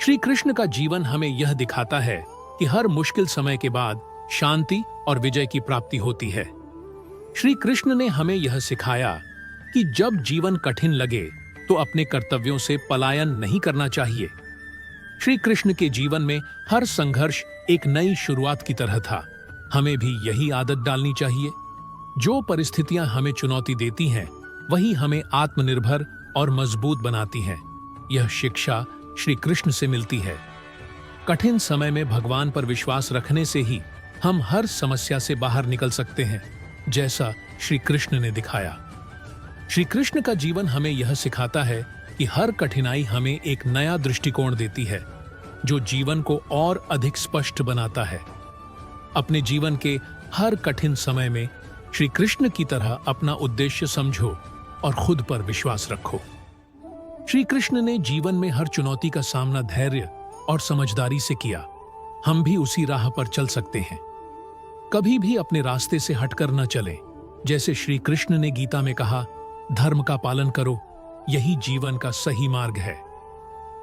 श्री कृष्ण का जीवन हमें यह दिखाता है कि हर मुश्किल समय के बाद शांति और विजय की प्राप्ति होती है। श्री कृष्ण ने हमें यह सिखाया कि जब जीवन कठिन लगे तो अपने कर्तव्यों से पलायन नहीं करना चाहिए। श्री कृष्ण के जीवन में हर संघर्ष एक नई शुरुआत की तरह था। हमें भी यही आदत डालनी चाहिए। जो परिस्थितियां हमें चुनौती देती हैं, वही हमें आत्मनिर्भर और मजबूत बनाती हैं। यह शिक्षा श्री कृष्ण से मिलती है। कठिन समय में भगवान पर विश्वास रखने से ही हम हर समस्या से बाहर निकल सकते हैं, जैसा श्री कृष्ण ने दिखाया। श्री कृष्ण का जीवन हमें यह सिखाता है कि हर कठिनाई हमें एक नया दृष्टिकोण देती है, जो जीवन को और अधिक स्पष्ट बनाता है। अपने जीवन के हर कठिन समय में श्री कृष्ण की तरह अपना उद्देश्य समझो और खुद पर विश्वास रखो। श्री कृष्ण ने जीवन में हर चुनौती का सामना धैर्य और समझदारी से किया। हम भी उसी राह पर चल सकते हैं। कभी भी अपने रास्ते से हटकर न चलें। जैसे श्री कृष्ण ने गीता में कहा, धर्म का पालन करो, यही जीवन का सही मार्ग है।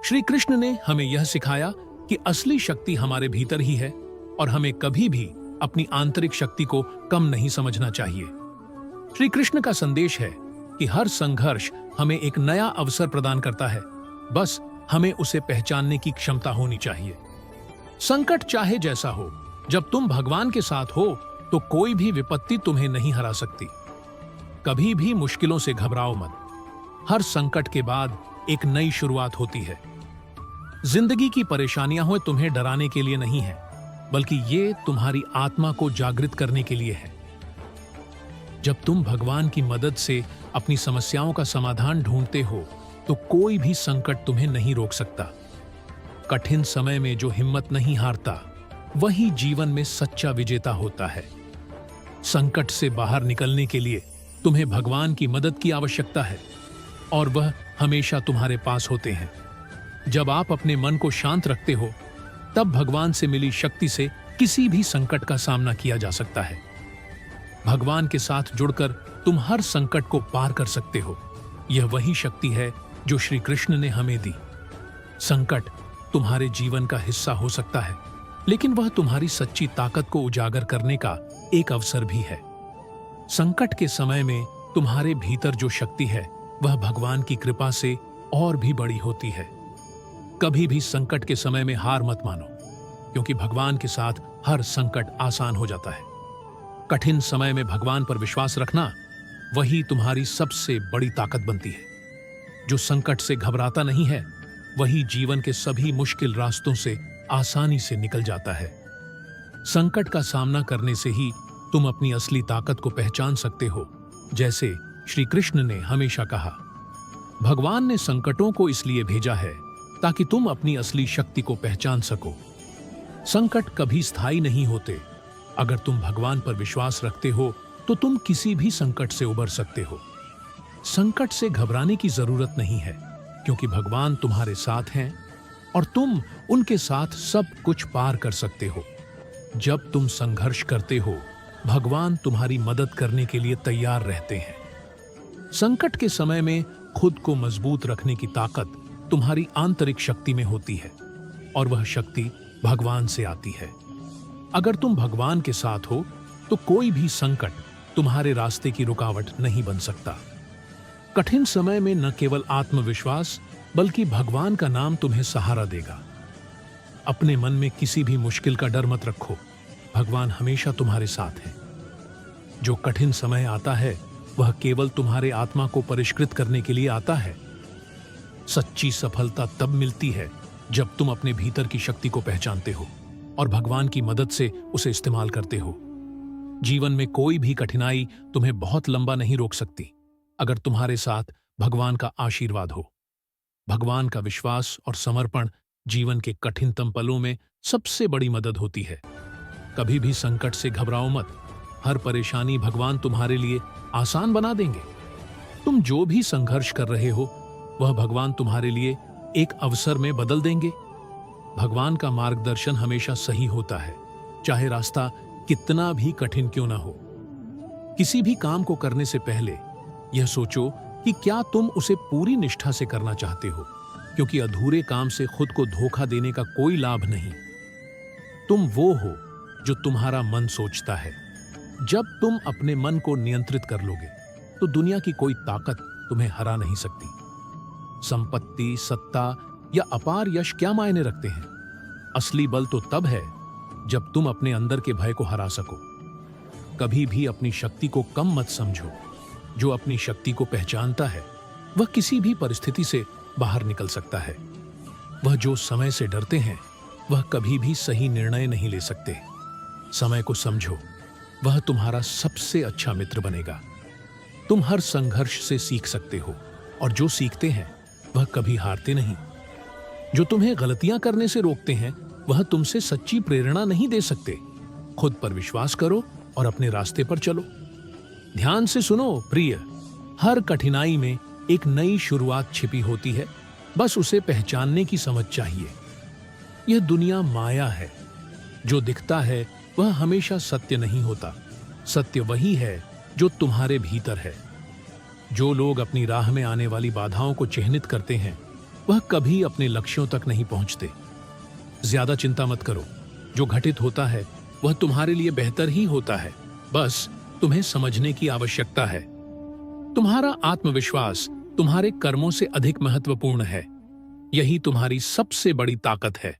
श्री कृष्ण ने हमें यह सिखाया कि असली शक्ति हमारे भीतर ही है और हमें कभी भी अपनी आंतरिक शक्ति को कम नहीं समझना चाहिए। श्री कृष्ण का संदेश है कि हर संघर्ष हमें एक नया अवसर प्रदान करता है, बस हमें उसे पहचानने की क्षमता होनी चाहिए। संकट चाहे जैसा हो, जब तुम भगवान के साथ हो तो कोई भी विपत्ति तुम्हें नहीं हरा सकती। कभी भी मुश्किलों से घबराओ मत। हर संकट के बाद एक नई शुरुआत होती है। जिंदगी की परेशानियां हो तुम्हें डराने के लिए नहीं है, बल्कि ये तुम्हारी आत्मा को जागृत करने के लिए है। जब तुम भगवान की मदद से अपनी समस्याओं का समाधान ढूंढते हो तो कोई भी संकट तुम्हें नहीं रोक सकता। कठिन समय में जो हिम्मत नहीं हारता, वही जीवन में सच्चा विजेता होता है। संकट से बाहर निकलने के लिए तुम्हें भगवान की मदद की आवश्यकता है और वह हमेशा तुम्हारे पास होते हैं। जब आप अपने मन को शांत रखते हो, तब भगवान से मिली शक्ति से किसी भी संकट का सामना किया जा सकता है। भगवान के साथ जुड़कर तुम हर संकट को पार कर सकते हो। यह वही शक्ति है जो श्री कृष्ण ने हमें दी। संकट तुम्हारे जीवन का हिस्सा हो सकता है, लेकिन वह तुम्हारी सच्ची ताकत को उजागर करने का एक अवसर भी है। संकट के समय में तुम्हारे भीतर जो शक्ति है, वह भगवान की कृपा से और भी बड़ी होती है। कभी भी संकट के समय में हार मत मानो, क्योंकि भगवान के साथ हर संकट आसान हो जाता है। कठिन समय में भगवान पर विश्वास रखना, वही तुम्हारी सबसे बड़ी ताकत बनती है। जो संकट से घबराता नहीं है, वही जीवन के सभी मुश्किल रास्तों से आसानी से निकल जाता है। संकट का सामना करने से ही तुम अपनी असली ताकत को पहचान सकते हो। जैसे श्री कृष्ण ने हमेशा कहा, भगवान ने संकटों को इसलिए भेजा है ताकि तुम अपनी असली शक्ति को पहचान सको। संकट कभी स्थायी नहीं होते। अगर तुम भगवान पर विश्वास रखते हो तो तुम किसी भी संकट से उबर सकते हो। संकट से घबराने की जरूरत नहीं है, क्योंकि भगवान तुम्हारे साथ हैं और तुम उनके साथ सब कुछ पार कर सकते हो। जब तुम संघर्ष करते हो, भगवान तुम्हारी मदद करने के लिए तैयार रहते हैं। संकट के समय में खुद को मजबूत रखने की ताकत तुम्हारी आंतरिक शक्ति में होती है और वह शक्ति भगवान से आती है। अगर तुम भगवान के साथ हो तो कोई भी संकट तुम्हारे रास्ते की रुकावट नहीं बन सकता। कठिन समय में न केवल आत्मविश्वास, बल्कि भगवान का नाम तुम्हें सहारा देगा। अपने मन में किसी भी मुश्किल का डर मत रखो। भगवान हमेशा तुम्हारे साथ है। जो कठिन समय आता है, वह केवल तुम्हारे आत्मा को परिष्कृत करने के लिए आता है। सच्ची सफलता तब मिलती है जब तुम अपने भीतर की शक्ति को पहचानते हो और भगवान की मदद से उसे इस्तेमाल करते हो। जीवन में कोई भी कठिनाई तुम्हें बहुत लंबा नहीं रोक सकती, अगर तुम्हारे साथ भगवान का आशीर्वाद हो। भगवान का विश्वास और समर्पण जीवन के कठिनतम पलों में सबसे बड़ी मदद होती है। कभी भी संकट से घबराओ मत। हर परेशानी भगवान तुम्हारे लिए आसान बना देंगे। तुम जो भी संघर्ष कर रहे हो, वह भगवान तुम्हारे लिए एक अवसर में बदल देंगे। भगवान का मार्गदर्शन हमेशा सही होता है, चाहे रास्ता कितना भी कठिन क्यों ना हो। किसी भी काम को करने से पहले यह सोचो कि क्या तुम उसे पूरी निष्ठा से करना चाहते हो, क्योंकि अधूरे काम से खुद को धोखा देने का कोई लाभ नहीं। तुम वो हो जो तुम्हारा मन सोचता है। जब तुम अपने मन को नियंत्रित कर लोगे तो दुनिया की कोई ताकत तुम्हें हरा नहीं सकती। संपत्ति, सत्ता या अपार यश क्या मायने रखते हैं? असली बल तो तब है जब तुम अपने अंदर के भय को हरा सको। कभी भी अपनी शक्ति को कम मत समझो। जो अपनी शक्ति को पहचानता है वह किसी भी परिस्थिति से बाहर निकल सकता है। वह जो समय से डरते हैं वह कभी भी सही निर्णय नहीं ले सकते। समय को समझो, वह तुम्हारा सबसे अच्छा मित्र बनेगा। तुम हर संघर्ष से सीख सकते हो और जो सीखते हैं वह कभी हारते नहीं। जो तुम्हें गलतियां करने से रोकते हैं वह तुमसे सच्ची प्रेरणा नहीं दे सकते। खुद पर विश्वास करो और अपने रास्ते पर चलो। ध्यान से सुनो प्रिय, हर कठिनाई में एक नई शुरुआत छिपी होती है, बस उसे पहचानने की समझ चाहिए। यह दुनिया माया है। जो दिखता है वह हमेशा सत्य नहीं होता। सत्य वही है जो तुम्हारे भीतर है। जो लोग अपनी राह में आने वाली बाधाओं को चिह्नित करते हैं वह कभी अपने लक्ष्यों तक नहीं पहुंचते। ज्यादा चिंता मत करो। जो घटित होता है वह तुम्हारे लिए बेहतर ही होता है। बस तुम्हें समझने की आवश्यकता है। तुम्हारा आत्मविश्वास तुम्हारे कर्मों से अधिक महत्वपूर्ण है। यही तुम्हारी सबसे बड़ी ताकत है।